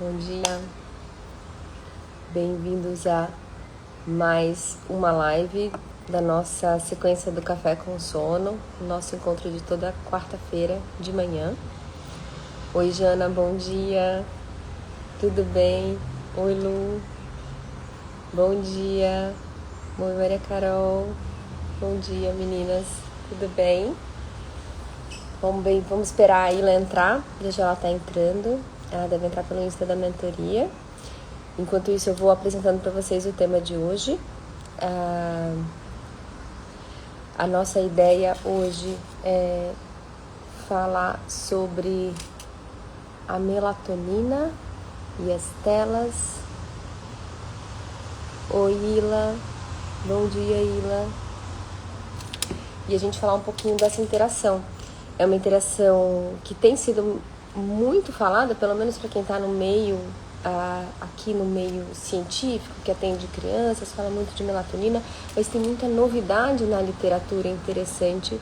Bom dia, bem-vindos a mais uma live da nossa sequência do Café com Sono, nosso encontro de toda quarta-feira de manhã. Oi, Jana, bom dia, tudo bem? Oi, Lu, bom dia. Oi, Maria Carol, bom dia, meninas, tudo bem? Vamos esperar a Ilha entrar, já ela tá entrando, ela deve entrar pelo Insta da mentoria. Enquanto isso, eu vou apresentando para vocês o tema de hoje. A nossa ideia hoje é falar sobre a melatonina e as telas. Oi, Ila. Bom dia, Ila. E a gente falar um pouquinho dessa interação. É uma interação que tem sido muito falada, pelo menos para quem está no meio, aqui no meio científico, que atende crianças, fala muito de melatonina, mas tem muita novidade na literatura interessante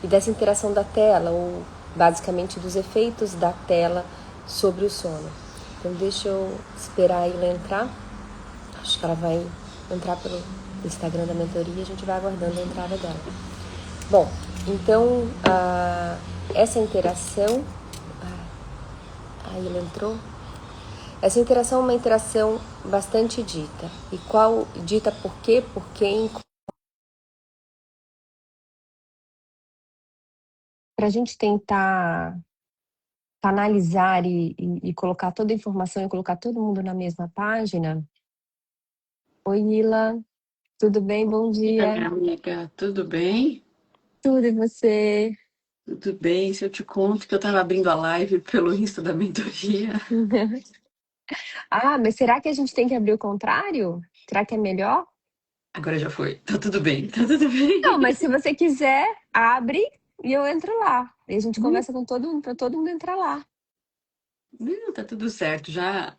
e dessa interação da tela, ou basicamente dos efeitos da tela sobre o sono. Então deixa eu esperar ela entrar, acho que ela vai entrar pelo Instagram da mentoria, a gente vai aguardando a entrada dela. Bom, então essa interação, aí ela entrou. Essa interação é uma interação bastante dita. E qual dita por quê, por quem? Para a gente tentar analisar e colocar toda a informação e colocar todo mundo na mesma página. Oi, Ila, tudo bem? Bom dia. Minha amiga, tudo bem? Tudo e você? Tudo bem. Se eu te conto que eu estava abrindo a live pelo Insta da mentoria. Mas será que a gente tem que abrir o contrário? Será que é melhor? Agora já foi. Tá tudo bem, tá tudo bem. Não, mas se você quiser, abre e eu entro lá. E a gente conversa com todo mundo, para todo mundo entrar lá. Não, tá tudo certo. Já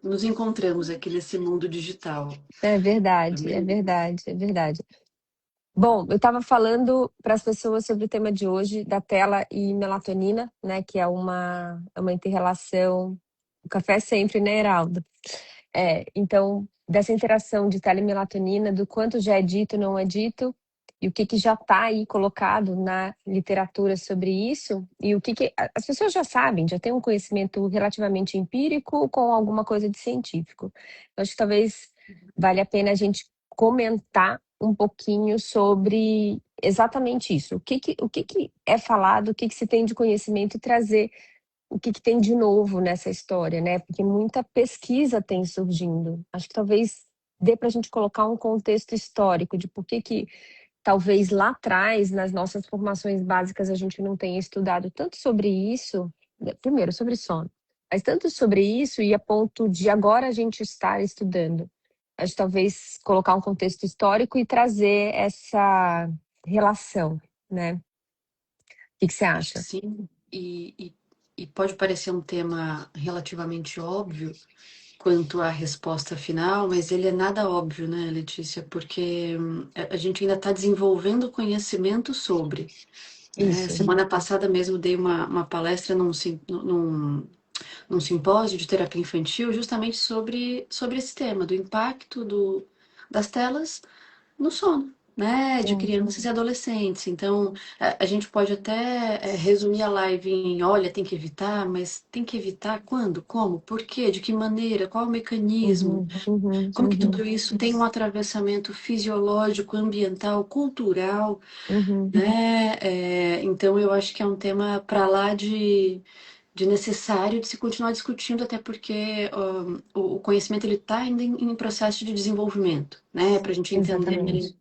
nos encontramos aqui nesse mundo digital. É verdade, é Também. verdade, é verdade. Bom, eu estava falando para as pessoas sobre o tema de hoje, da tela e melatonina, né? Que é uma inter-relação. O café é sempre, né, Heraldo? Então, dessa interação de tela e melatonina, do quanto já é dito e não é dito, e o que já está aí colocado na literatura sobre isso, e as pessoas já sabem, já têm um conhecimento relativamente empírico com alguma coisa de científico. Eu acho que talvez vale a pena a gente comentar um pouquinho sobre exatamente isso. O que é falado, o que se tem de conhecimento e trazer o que tem de novo nessa história, né? Porque muita pesquisa tem surgindo. Acho que talvez dê para a gente colocar um contexto histórico de por que talvez lá atrás, nas nossas formações básicas, a gente não tenha estudado tanto sobre isso, né? Primeiro sobre sono, mas tanto sobre isso e a ponto de agora a gente estar estudando. Acho que talvez colocar um contexto histórico e trazer essa relação, né? O que você Acho que acha? sim. E pode parecer um tema relativamente óbvio quanto à resposta final, mas ele é nada óbvio, né, Letícia? Porque a gente ainda está desenvolvendo conhecimento sobre. Isso. Semana passada mesmo dei uma palestra num simpósio de terapia infantil justamente sobre esse tema, do impacto das telas no sono, né, de Sim. crianças e adolescentes. Então, a gente pode até resumir a live em, olha, tem que evitar, mas tem que evitar quando, como, por quê, de que maneira, qual o mecanismo, Uhum, uhum, como que uhum, tudo isso tem um atravessamento fisiológico, ambiental, cultural, uhum. né? Então eu acho que é um tema para lá de necessário de se continuar discutindo, até porque o conhecimento ele está ainda em processo de desenvolvimento, né? Para a gente entender. Exatamente.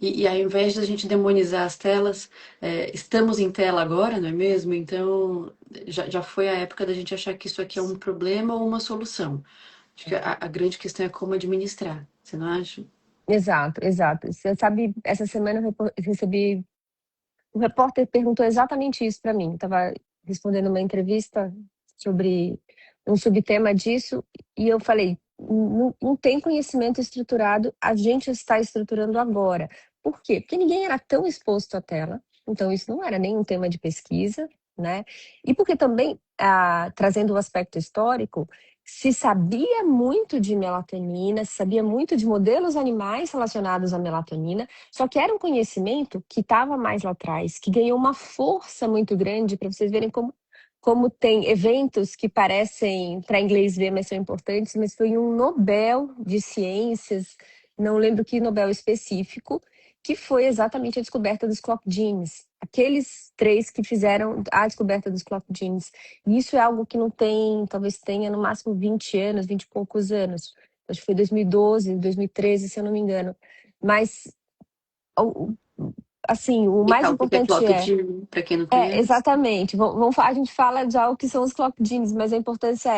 E ao invés de a gente demonizar as telas, estamos em tela agora, não é mesmo? Então já foi a época da gente achar que isso aqui é um problema ou uma solução. Acho que a grande questão é como administrar, você não acha? Exato, exato. Você sabe, essa semana eu recebi. O repórter perguntou exatamente isso para mim. Eu estava respondendo uma entrevista sobre um subtema disso, e eu falei: não tem conhecimento estruturado, a gente está estruturando agora. Por quê? Porque ninguém era tão exposto à tela, então isso não era nem um tema de pesquisa, né? E porque também, trazendo o aspecto histórico, se sabia muito de melatonina, se sabia muito de modelos animais relacionados à melatonina, só que era um conhecimento que estava mais lá atrás, que ganhou uma força muito grande, para vocês verem como tem eventos que parecem, para inglês ver, mas são importantes, mas foi um Nobel de Ciências, não lembro que Nobel específico, que foi exatamente a descoberta dos clock genes. Aqueles três que fizeram a descoberta dos clock genes. E isso é algo que não tem, talvez tenha no máximo 20 anos, 20 e poucos anos. Acho que foi 2012, 2013, se eu não me engano. Mas, assim, o mais Explicar o que é importante clock é gene, para quem não conhece. exatamente. A gente fala já o que são os clock genes, mas a importância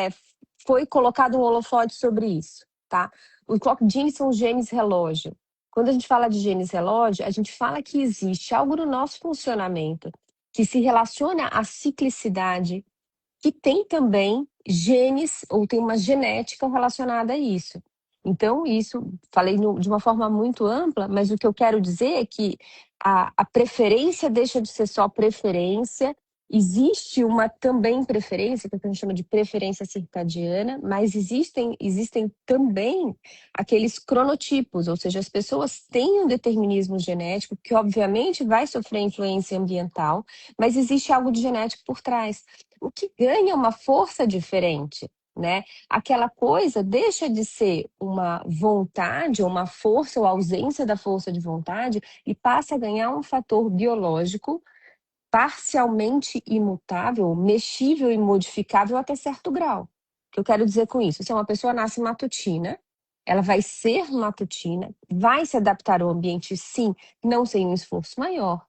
foi colocado um holofote sobre isso, tá? Os clock genes são os genes relógio. Quando a gente fala de genes relógio, a gente fala que existe algo no nosso funcionamento que se relaciona à ciclicidade, que tem também genes, ou tem uma genética relacionada a isso. Então, isso, falei de uma forma muito ampla, mas o que eu quero dizer é que a preferência deixa de ser só preferência, existe uma também preferência, que a gente chama de preferência circadiana, mas existem também aqueles cronotipos, ou seja, as pessoas têm um determinismo genético que obviamente vai sofrer influência ambiental, mas existe algo de genético por trás, o que ganha uma força diferente, né? Aquela coisa deixa de ser uma vontade, ou uma força, ou ausência da força de vontade, e passa a ganhar um fator biológico parcialmente imutável, mexível e modificável até certo grau. O que eu quero dizer com isso? Se uma pessoa nasce matutina, ela vai ser matutina, vai se adaptar ao ambiente, sim, não sem um esforço maior,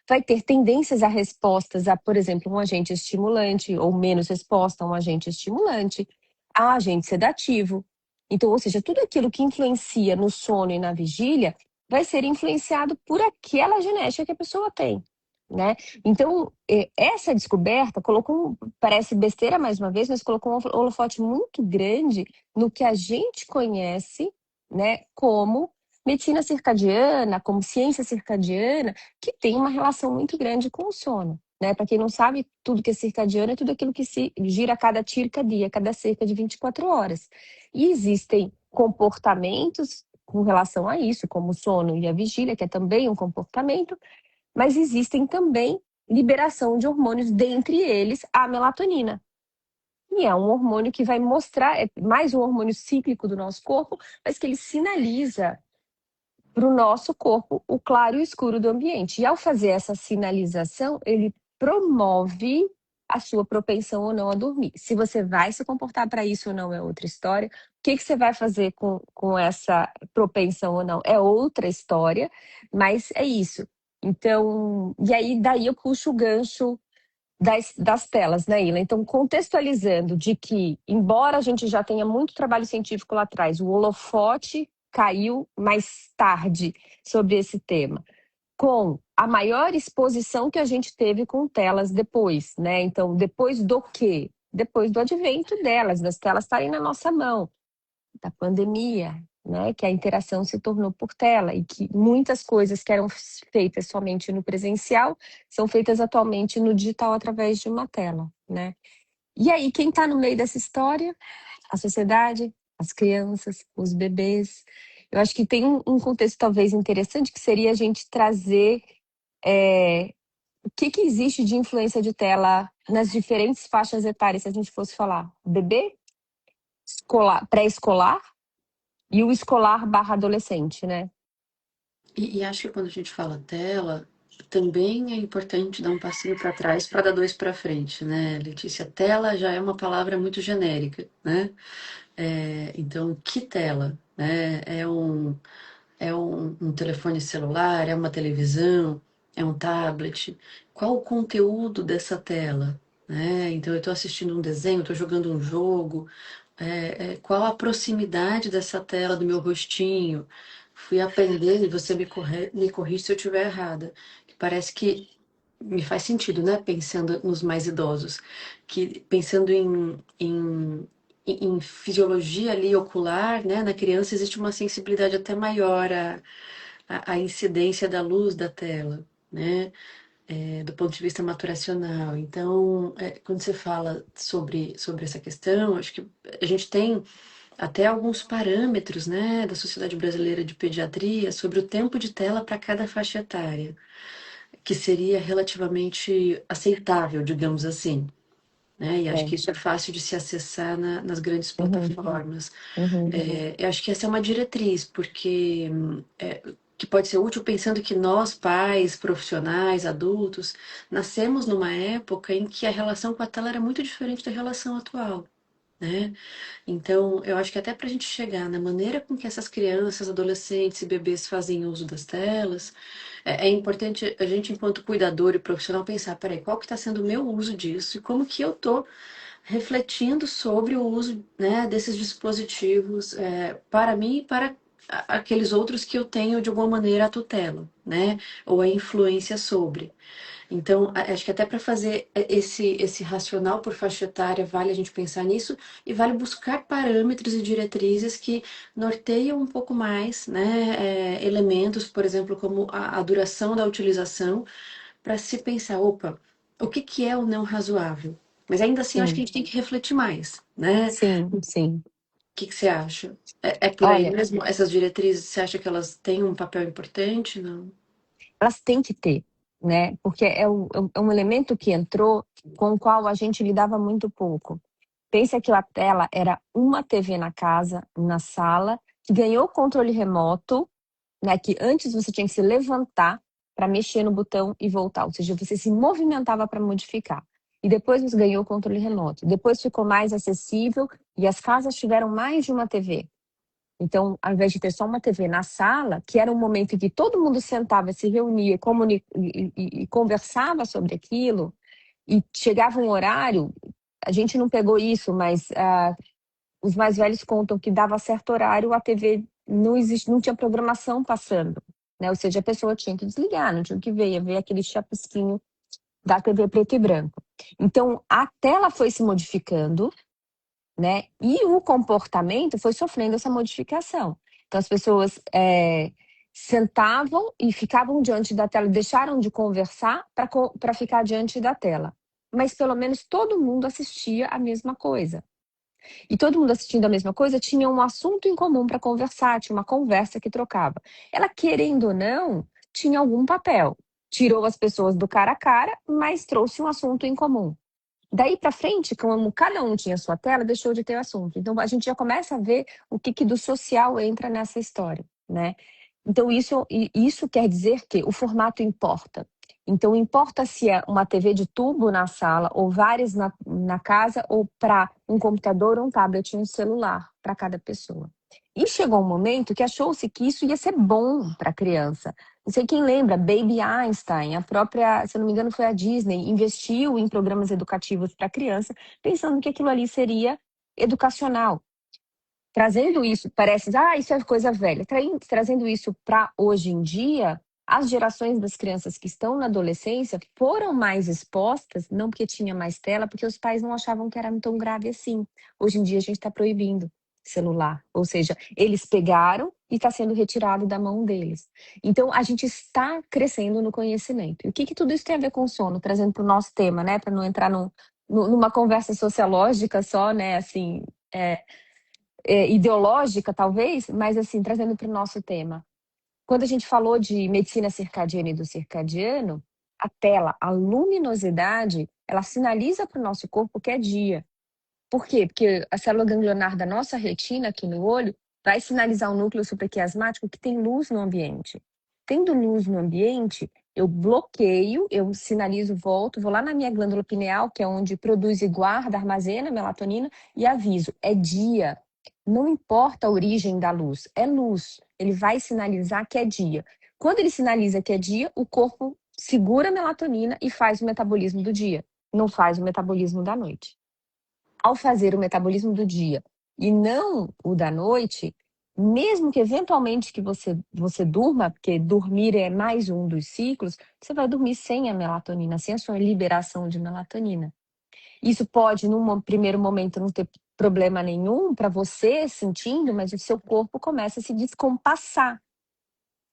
vai ter tendências a respostas a, por exemplo, um agente estimulante, ou menos resposta a um agente estimulante, a agente sedativo. Então, ou seja, tudo aquilo que influencia no sono e na vigília vai ser influenciado por aquela genética que a pessoa tem, né? Então, essa descoberta colocou, parece besteira mais uma vez, mas colocou um holofote muito grande no que a gente conhece, né, como medicina circadiana, como ciência circadiana, que tem uma relação muito grande com o sono. Né? Para quem não sabe, tudo que é circadiano é tudo aquilo que se gira a cada circadia, a cada cerca de 24 horas. E existem comportamentos com relação a isso, como o sono e a vigília, que é também um comportamento, mas existem também liberação de hormônios, dentre eles a melatonina. E é um hormônio que vai mostrar, é mais um hormônio cíclico do nosso corpo, mas que ele sinaliza para o nosso corpo o claro e o escuro do ambiente. E ao fazer essa sinalização, ele promove a sua propensão ou não a dormir. Se você vai se comportar para isso ou não é outra história. O que você vai fazer com essa propensão ou não é outra história, mas é isso. Então, e aí daí eu puxo o gancho das telas, né, Ila? Então, contextualizando de que, embora a gente já tenha muito trabalho científico lá atrás, o holofote caiu mais tarde sobre esse tema, com a maior exposição que a gente teve com telas depois, né? Então, depois do quê? Depois do advento delas, das telas estarem na nossa mão, da pandemia, né? Que a interação se tornou por tela e que muitas coisas que eram feitas somente no presencial são feitas atualmente no digital através de uma tela, né? E aí, quem está no meio dessa história? A sociedade, as crianças, os bebês. Eu acho que tem um contexto talvez interessante que seria a gente trazer o que existe de influência de tela nas diferentes faixas etárias, se a gente fosse falar bebê, escolar, pré-escolar e o escolar barra adolescente, né? E acho que quando a gente fala tela, também é importante dar um passinho para trás para dar dois para frente, né, Letícia? Tela já é uma palavra muito genérica, né? Então, que tela? Né? É um telefone celular? É uma televisão? É um tablet? Qual o conteúdo dessa tela? Né? Então, eu estou assistindo um desenho, estou jogando um jogo. Qual a proximidade dessa tela do meu rostinho? Fui aprender, e você me corrige se eu estiver errada, que parece que me faz sentido, né? Pensando nos mais idosos, que pensando em fisiologia ali ocular, né? Na criança existe uma sensibilidade até maior à incidência da luz da tela, né? do ponto de vista maturacional. Então, quando você fala sobre essa questão, acho que a gente tem até alguns parâmetros, né, da Sociedade Brasileira de Pediatria sobre o tempo de tela para cada faixa etária, que seria relativamente aceitável, digamos assim. Né? E acho É. que isso é fácil de se acessar nas grandes Uhum, plataformas. uhum, Eu acho que essa é uma diretriz, porque que pode ser útil pensando que nós, pais, profissionais, adultos, nascemos numa época em que a relação com a tela era muito diferente da relação atual. Né? Então, eu acho que até para a gente chegar na maneira com que essas crianças, adolescentes e bebês fazem uso das telas, é importante a gente, enquanto cuidador e profissional, pensar, peraí, qual que está sendo o meu uso disso e como que eu estou refletindo sobre o uso, né, desses dispositivos para mim e para aqueles outros que eu tenho, de alguma maneira, a tutela, né, ou a influência sobre. Então, acho que até para fazer esse racional por faixa etária, vale a gente pensar nisso e vale buscar parâmetros e diretrizes que norteiam um pouco mais, né, elementos, por exemplo, como a duração da utilização, para se pensar, opa, o que que é o não razoável? Mas ainda assim, eu acho que a sim, gente tem que refletir mais, né? sim, sim. O que que você acha? É por aí Olha, mesmo? Essas diretrizes, você acha que elas têm um papel importante? Não? elas têm que ter, né? Porque é um elemento que entrou com o qual a gente lidava muito pouco. Pensa que a tela era uma TV na casa, na sala, que ganhou controle remoto, né? Que antes você tinha que se levantar para mexer no botão e voltar, ou seja, você se movimentava para modificar. E depois você ganhou o controle remoto. Depois ficou mais acessível e as casas tiveram mais de uma TV. Então, ao invés de ter só uma TV na sala, que era um momento em que todo mundo sentava, se reunia e conversava sobre aquilo, e chegava um horário, a gente não pegou isso, mas os mais velhos contam que dava certo horário, a TV não tinha programação passando, né? Ou seja, a pessoa tinha que desligar, não tinha que ver, ia ver aquele chapisquinho da TV preto e branco. Então, a tela foi se modificando, né? E o comportamento foi sofrendo essa modificação. Então, as pessoas sentavam e ficavam diante da tela, deixaram de conversar para ficar diante da tela. Mas, pelo menos, todo mundo assistia a mesma coisa. E todo mundo assistindo a mesma coisa tinha um assunto em comum para conversar, tinha uma conversa que trocava. Ela, querendo ou não, tinha algum papel. Tirou as pessoas do cara a cara, mas trouxe um assunto em comum. Daí para frente, como cada um tinha sua tela, deixou de ter assunto. Então a gente já começa a ver o que do social entra nessa história, né? Então isso quer dizer que o formato importa. Então importa se é uma TV de tubo na sala ou várias na casa ou para um computador, um tablet e um celular para cada pessoa. E chegou um momento que achou-se que isso ia ser bom para a criança. Não sei quem lembra, Baby Einstein, a própria, se eu não me engano, foi a Disney, investiu em programas educativos para criança, pensando que aquilo ali seria educacional. Trazendo isso, parece, isso é coisa velha. Trazendo isso para hoje em dia, as gerações das crianças que estão na adolescência foram mais expostas, não porque tinha mais tela, porque os pais não achavam que era tão grave assim. Hoje em dia a gente está proibindo celular, ou seja, eles pegaram e está sendo retirado da mão deles. Então a gente está crescendo no conhecimento. E o que tudo isso tem a ver com o sono? Trazendo para o nosso tema, né? Para não entrar numa conversa sociológica só, né? Assim, ideológica, talvez, mas assim, trazendo para o nosso tema. Quando a gente falou de medicina circadiana e do circadiano, a tela, a luminosidade, ela sinaliza para o nosso corpo que é dia. Por quê? Porque a célula ganglionar da nossa retina, aqui no olho, vai sinalizar o núcleo supraquiasmático que tem luz no ambiente. Tendo luz no ambiente, eu bloqueio, eu sinalizo, volto, vou lá na minha glândula pineal, que é onde produz e guarda, armazena melatonina, e aviso, é dia. Não importa a origem da luz, é luz. Ele vai sinalizar que é dia. Quando ele sinaliza que é dia, o corpo segura a melatonina e faz o metabolismo do dia, não faz o metabolismo da noite. Ao fazer o metabolismo do dia e não o da noite, mesmo que eventualmente que você durma, porque dormir é mais um dos ciclos, você vai dormir sem a melatonina, sem a sua liberação de melatonina. Isso pode, num primeiro momento, não ter problema nenhum para você sentindo, mas o seu corpo começa a se descompassar.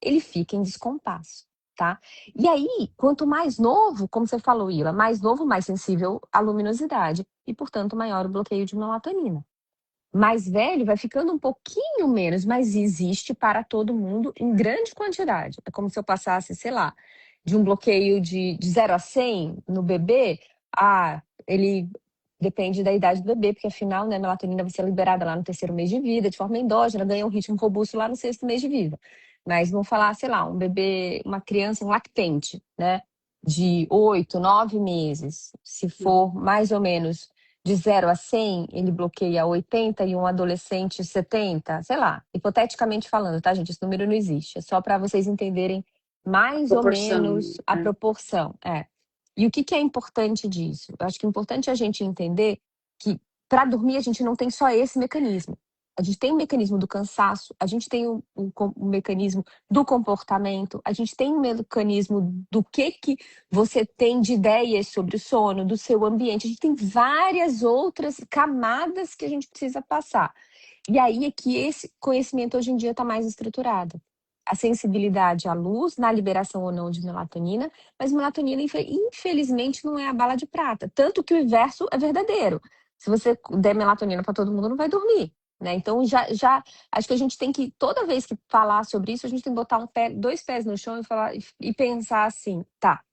Ele fica em descompasso. tá? E aí, quanto mais novo, como você falou, Ila, mais novo, mais sensível à luminosidade e, portanto, maior o bloqueio de melatonina. Mais velho vai ficando um pouquinho menos, mas existe para todo mundo em grande quantidade. É como se eu passasse, sei lá, de um bloqueio de 0 a 100 no bebê, ele depende da idade do bebê, porque afinal, né, a melatonina vai ser liberada lá no terceiro mês de vida, de forma endógena, ganha um ritmo robusto lá no sexto mês de vida. Mas vamos falar, sei lá, um bebê, uma criança, um lactente, né, de 8, 9 meses, se for mais ou menos de 0 a 100, ele bloqueia 80 e um adolescente 70, sei lá, hipoteticamente falando, tá, gente? Esse número não existe. É só para vocês entenderem mais ou Proporção, menos a né? proporção. E o que é importante disso? Eu acho que é importante a gente entender que para dormir a gente não tem só esse mecanismo. A gente tem o mecanismo do cansaço, a gente tem o mecanismo do comportamento, a gente tem o mecanismo do que você tem de ideias sobre o sono, do seu ambiente. A gente tem várias outras camadas que a gente precisa passar. E aí é que esse conhecimento hoje em dia está mais estruturado. A sensibilidade à luz, na liberação ou não de melatonina, mas melatonina, infelizmente, não é a bala de prata. Tanto que o inverso é verdadeiro. Se você der melatonina para todo mundo, não vai dormir. Né? Então, já acho que a gente tem que, toda vez que falar sobre isso, a gente tem que botar dois pés no chão e pensar assim, tá,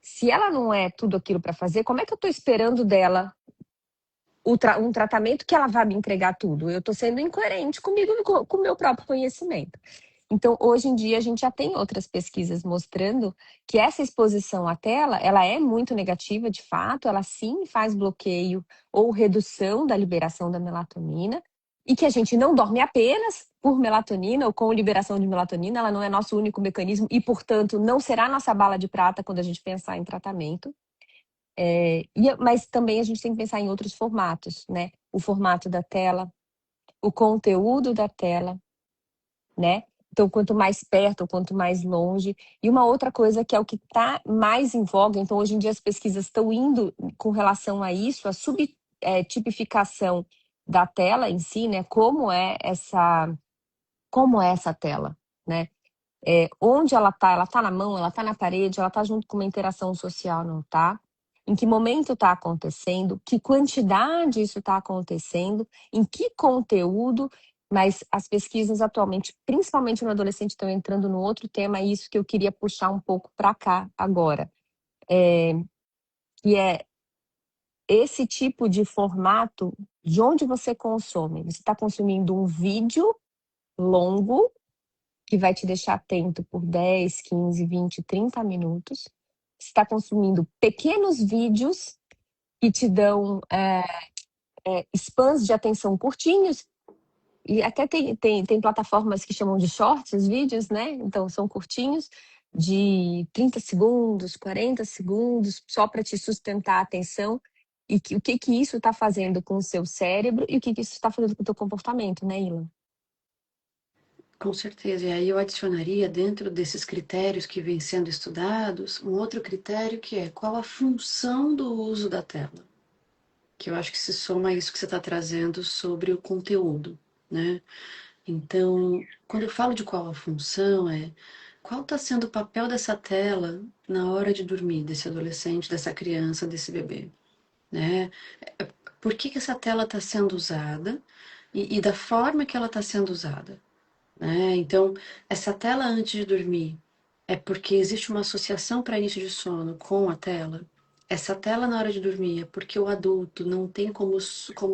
se ela não é tudo aquilo para fazer, como é que eu estou esperando dela um tratamento que ela vai me entregar tudo? Eu estou sendo incoerente comigo, com o meu próprio conhecimento. Então, hoje em dia, a gente já tem outras pesquisas mostrando que essa exposição à tela, ela é muito negativa, de fato, ela sim faz bloqueio ou redução da liberação da melatonina, e que a gente não dorme apenas por melatonina ou com liberação de melatonina, ela não é nosso único mecanismo e, portanto, não será nossa bala de prata quando a gente pensar em tratamento. Mas também a gente tem que pensar em outros formatos, né? O formato da tela, o conteúdo da tela, né? Então, quanto mais perto, quanto mais longe. E uma outra coisa que é o que está mais em voga, então hoje em dia as pesquisas estão indo com relação a isso, a subtipificação da tela em si, né? Como é essa tela, né? Onde ela tá na mão, ela tá na parede, ela tá junto com uma interação social, não tá? Em que momento está acontecendo, que quantidade isso está acontecendo, em que conteúdo, mas as pesquisas atualmente, principalmente no adolescente, estão entrando no outro tema, e isso que eu queria puxar um pouco para cá agora, que é esse tipo de formato de onde você consome. Você está consumindo um vídeo longo, que vai te deixar atento por 10, 15, 20, 30 minutos. Você está consumindo pequenos vídeos que te dão spans de atenção curtinhos, e até tem plataformas que chamam de shorts, os vídeos, né? Então, são curtinhos, de 30 segundos, 40 segundos, só para te sustentar a atenção. E o que isso está fazendo com o seu cérebro e o que isso está fazendo com o teu comportamento, né, Ilan? Com certeza. E aí eu adicionaria, dentro desses critérios que vêm sendo estudados, um outro critério que é qual a função do uso da tela. Que eu acho que se soma a isso que você está trazendo sobre o conteúdo, né? Então, quando eu falo de qual a função, qual está sendo o papel dessa tela na hora de dormir desse adolescente, dessa criança, desse bebê, né? Por que essa tela está sendo usada e da forma que ela está sendo usada, né? Então, essa tela antes de dormir é porque existe uma associação para início de sono com a tela. Essa tela na hora de dormir é porque o adulto não tem como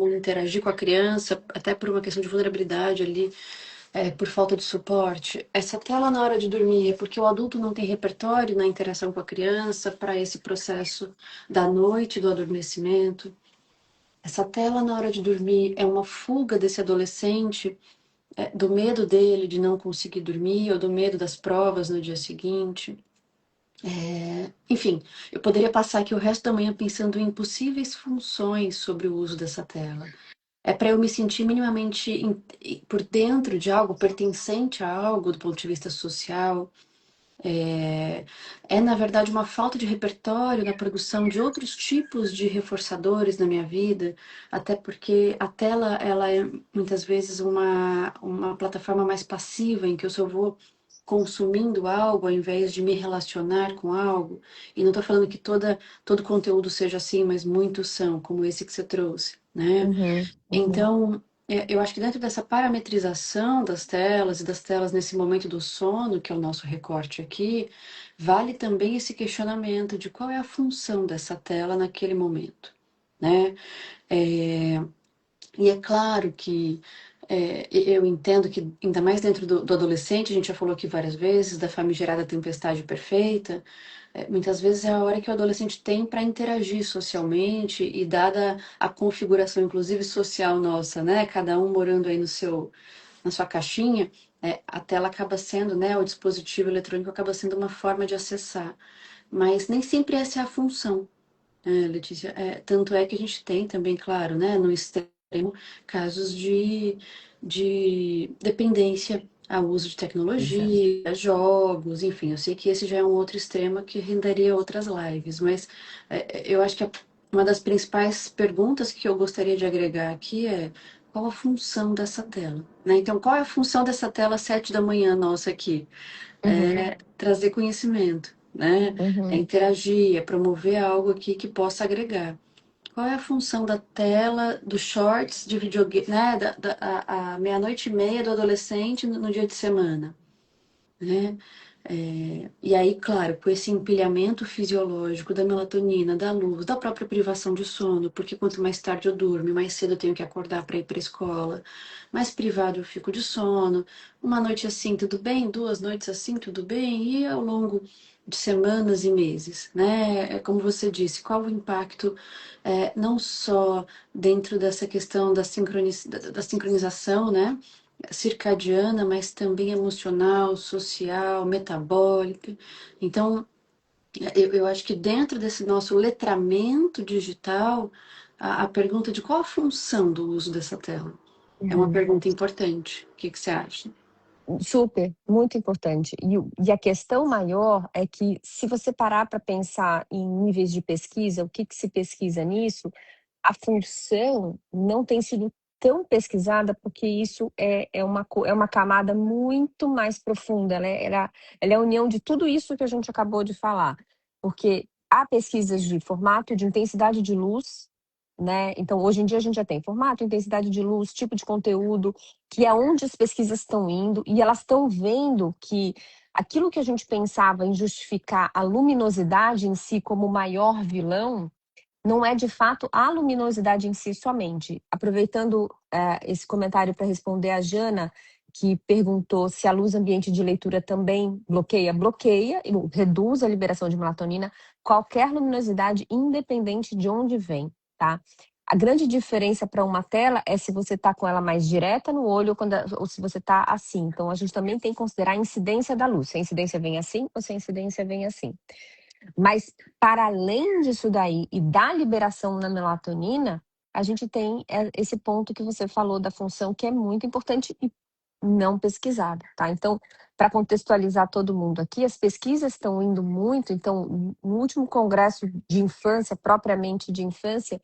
interagir com a criança, até por uma questão de vulnerabilidade ali, por falta de suporte. Essa tela na hora de dormir é porque o adulto não tem repertório na interação com a criança para esse processo da noite, do adormecimento. Essa tela na hora de dormir é uma fuga desse adolescente do medo dele de não conseguir dormir ou do medo das provas no dia seguinte. Enfim, eu poderia passar aqui o resto da manhã pensando em possíveis funções sobre o uso dessa tela. É para eu me sentir minimamente por dentro de algo, pertencente a algo do ponto de vista social. Na verdade, uma falta de repertório na produção de outros tipos de reforçadores na minha vida, até porque a tela ela é muitas vezes uma plataforma mais passiva, em que eu só vou consumindo algo ao invés de me relacionar com algo. E não estou falando que todo conteúdo seja assim, mas muitos são, como esse que você trouxe, né? Uhum, uhum, Então, eu acho que dentro dessa parametrização das telas e das telas nesse momento do sono, que é o nosso recorte aqui, vale também esse questionamento de qual é a função dessa tela naquele momento, né? É, e é claro que eu entendo que, ainda mais dentro do adolescente, a gente já falou aqui várias vezes, da famigerada tempestade perfeita, muitas vezes é a hora que o adolescente tem para interagir socialmente e dada a configuração, inclusive social nossa, né? Cada um morando aí na sua caixinha, a tela acaba sendo, né? O dispositivo eletrônico acaba sendo uma forma de acessar. Mas nem sempre essa é a função. Letícia, tanto é que a gente tem também, claro, né, no extremo, casos de dependência ao uso de exato. tecnologia, jogos, enfim, eu sei que esse já é um outro extremo que renderia outras lives, mas eu acho que uma das principais perguntas que eu gostaria de agregar aqui é qual a função dessa tela, né? Então, qual é a função dessa tela às 7 da manhã nossa aqui? Uhum, Trazer conhecimento, né? É uhum. interagir, é promover algo aqui que possa agregar. Qual é a função da tela, dos shorts de videogame, né? A meia-noite e meia do adolescente no dia de semana, né? E aí, claro, com esse empilhamento fisiológico da melatonina, da luz, da própria privação de sono, porque quanto mais tarde eu durmo, mais cedo eu tenho que acordar para ir para a escola, mais privado eu fico de sono. Uma noite assim, tudo bem? 2 noites assim, tudo bem? E ao longo de semanas e meses, né? É como você disse, qual o impacto, não só dentro dessa questão da sincronização, né? Circadiana, mas também emocional, social, metabólica. Então, eu acho que dentro desse nosso letramento digital, a pergunta de qual a função do uso dessa tela é uma Uhum. pergunta importante. O que que você acha? Super, muito importante. E a questão maior é que, se você parar para pensar em níveis de pesquisa, o que que se pesquisa nisso, a função não tem sido tão pesquisada, porque isso é uma camada muito mais profunda. Ela é a união de tudo isso que a gente acabou de falar. Porque há pesquisas de formato, de intensidade de luz, né? Então, hoje em dia, a gente já tem formato, intensidade de luz, tipo de conteúdo, que é onde as pesquisas estão indo, e elas estão vendo que aquilo que a gente pensava em justificar a luminosidade em si como o maior vilão, não é de fato a luminosidade em si somente. Aproveitando esse comentário para responder a Jana, que perguntou se a luz ambiente de leitura também bloqueia. Bloqueia e reduz a liberação de melatonina, qualquer luminosidade, independente de onde vem, tá? A grande diferença para uma tela é se você está com ela mais direta no olho ou se você está assim. Então, a gente também tem que considerar a incidência da luz. Se a incidência vem assim ou se a incidência vem assim. Mas, para além disso daí e da liberação na melatonina, a gente tem esse ponto que você falou da função, que é muito importante e não pesquisada, tá? Então, para contextualizar todo mundo aqui, as pesquisas estão indo muito. Então, no último congresso de infância, propriamente de infância,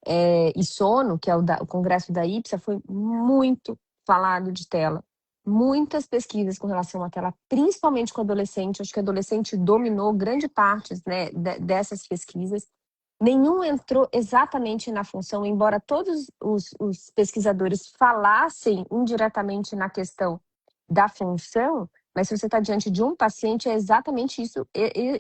e sono, que é o congresso da IPSA, foi muito falado de tela. Muitas pesquisas com relação à tela, principalmente com adolescente. Acho que adolescente dominou grande parte, né, dessas pesquisas. Nenhum entrou exatamente na função, embora todos os pesquisadores falassem indiretamente na questão da função. Mas se você está diante de um paciente, é exatamente isso,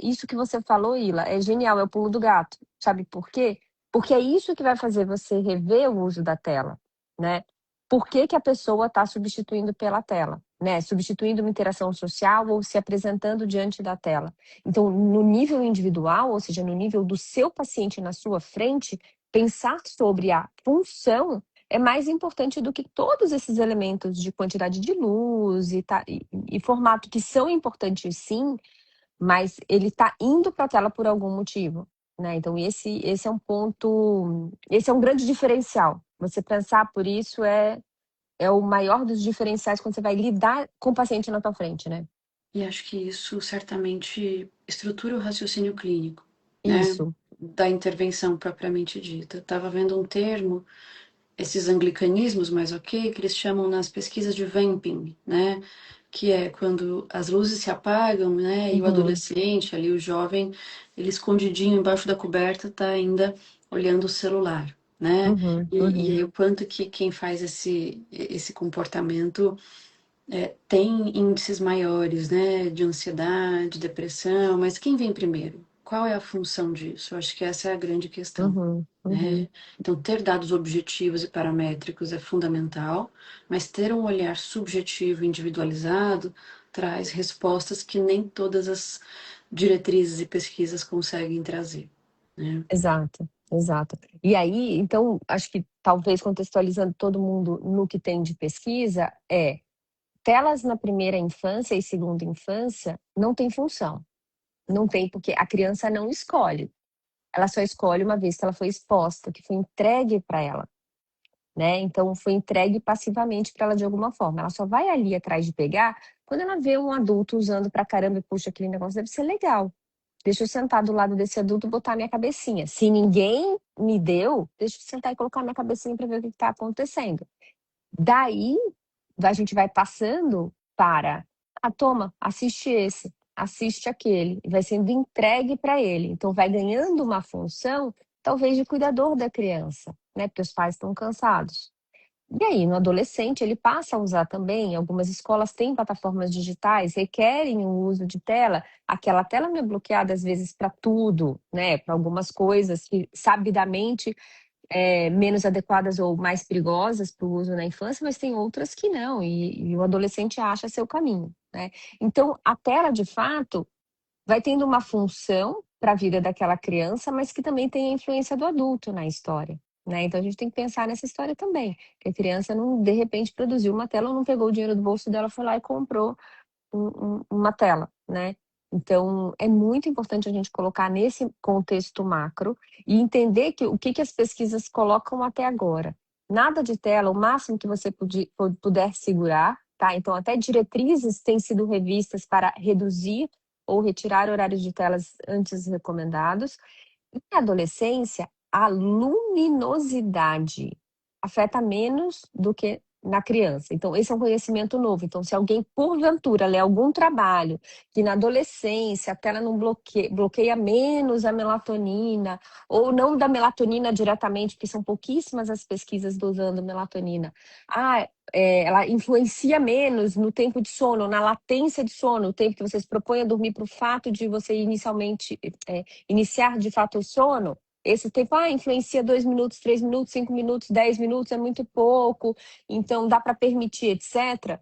isso que você falou, Ila. É genial, é o pulo do gato. Sabe por quê? Porque é isso que vai fazer você rever o uso da tela, né? Por que que a pessoa está substituindo pela tela, né? Substituindo uma interação social ou se apresentando diante da tela. Então, no nível individual, ou seja, no nível do seu paciente na sua frente, pensar sobre a função é mais importante do que todos esses elementos de quantidade de luz e formato, que são importantes sim, mas ele está indo para a tela por algum motivo, né? Então, esse é um ponto, esse é um grande diferencial. Você pensar por isso é o maior dos diferenciais quando você vai lidar com o paciente na tua frente, né? E acho que isso certamente estrutura o raciocínio clínico, né? Isso. Da intervenção propriamente dita. Estava vendo um termo, esses anglicanismos, mas ok, que eles chamam nas pesquisas de vamping, né? que é quando as luzes se apagam, né? E o Uhum, adolescente, ali o jovem, ele escondidinho embaixo da coberta tá ainda olhando o celular, né? uhum, E uhum. aí o quanto que quem faz esse comportamento tem índices maiores, né? De ansiedade, depressão, mas quem vem primeiro? Qual é a função disso? Eu acho que essa é a grande questão. Uhum, uhum. Né? Então, ter dados objetivos e paramétricos é fundamental, mas ter um olhar subjetivo, individualizado, traz respostas que nem todas as diretrizes e pesquisas conseguem trazer. Né? Exato, exato. E aí, então, acho que talvez contextualizando todo mundo no que tem de pesquisa, telas na primeira infância e segunda infância não tem função. Não tem, porque a criança não escolhe. Ela só escolhe uma vez que ela foi exposta, que foi entregue para ela, né? Então, foi entregue passivamente para ela de alguma forma. Ela só vai ali atrás de pegar quando ela vê um adulto usando pra caramba e puxa, aquele negócio deve ser legal. Deixa eu sentar do lado desse adulto e botar minha cabecinha. Se ninguém me deu, deixa eu sentar e colocar minha cabecinha para ver o que está acontecendo. Daí, a gente vai passando para, toma, assiste esse, assiste aquele, e vai sendo entregue para ele. Então, vai ganhando uma função, talvez, de cuidador da criança, né? Porque os pais estão cansados. E aí, no adolescente, ele passa a usar também, algumas escolas têm plataformas digitais, requerem o uso de tela, aquela tela não é bloqueada às vezes para tudo, né? Para algumas coisas que sabidamente menos adequadas ou mais perigosas para o uso na infância, mas tem outras que não, e o adolescente acha seu caminho, né? Então, a tela, de fato, vai tendo uma função para a vida daquela criança, mas que também tem a influência do adulto na história, né? Então a gente tem que pensar nessa história também, que a criança não de repente produziu uma tela ou não pegou o dinheiro do bolso dela, foi lá e comprou uma tela, né? Então é muito importante a gente colocar nesse contexto macro e entender que o que as pesquisas colocam até agora. Nada de tela, o máximo que você puder segurar, tá? Então até diretrizes têm sido revistas para reduzir ou retirar horários de telas antes recomendados. E na adolescência, a luminosidade afeta menos do que na criança. Então, esse é um conhecimento novo. Então, se alguém, porventura, lê algum trabalho que na adolescência a tela não bloqueia menos a melatonina, ou não da melatonina diretamente, porque são pouquíssimas as pesquisas usando melatonina. Ela influencia menos no tempo de sono, na latência de sono, o tempo que você se propõe a dormir para o fato de você inicialmente iniciar de fato o sono. Esse tempo influencia 2 minutos, 3 minutos, 5 minutos, 10 minutos, é muito pouco, então dá para permitir, etc.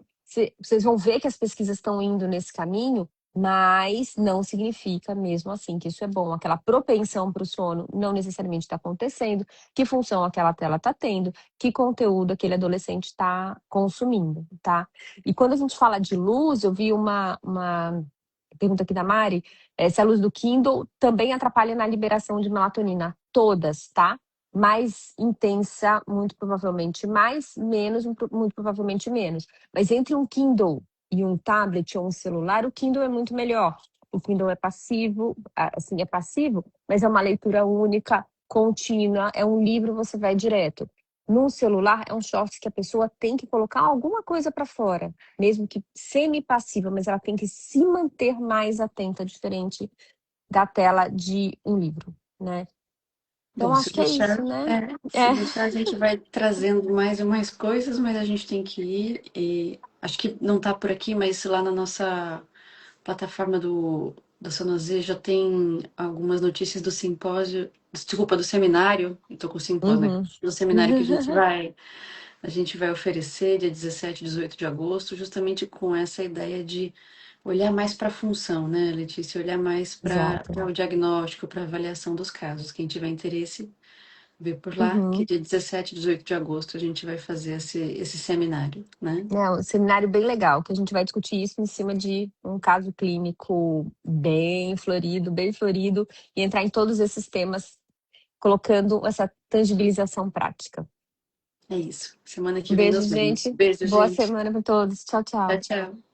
Vocês vão ver que as pesquisas estão indo nesse caminho, mas não significa mesmo assim que isso é bom. Aquela propensão para o sono não necessariamente está acontecendo, que função aquela tela está tendo, que conteúdo aquele adolescente está consumindo, tá? E quando a gente fala de luz, eu vi uma pergunta aqui da Mari, se a luz do Kindle também atrapalha na liberação de melatonina. Todas, tá? Mais intensa, muito provavelmente mais, menos, muito provavelmente menos. Mas entre um Kindle e um tablet ou um celular, o Kindle é muito melhor. O Kindle é passivo, assim, é passivo, mas é uma leitura única, contínua, é um livro, você vai direto. No celular, é um short que a pessoa tem que colocar alguma coisa para fora, mesmo que semi-passiva, mas ela tem que se manter mais atenta, diferente da tela de um livro, né? Então, Bom, se acho que é deixar, isso, né? se deixar, a gente vai trazendo mais e mais coisas, mas a gente tem que ir. E acho que não está por aqui, mas lá na nossa plataforma do Sonozi já tem algumas notícias do simpósio, desculpa, do seminário, estou com simpósio, né? Uhum. Do seminário que a gente vai oferecer dia 17 e 18 de agosto, justamente com essa ideia de olhar mais para a função, né, Letícia? Olhar mais para Exato. o diagnóstico, para a avaliação dos casos. Quem tiver interesse, vê por lá, que Uhum. dia 17 e 18 de agosto a gente vai fazer esse seminário, né? É um seminário bem legal, que a gente vai discutir isso em cima de um caso clínico bem florido, e entrar em todos esses temas, colocando essa tangibilização prática. É isso. Semana que vem Beijo, nos vemos. gente. Beijo, Boa gente. semana para todos. Tchau, Tchau, tchau. tchau.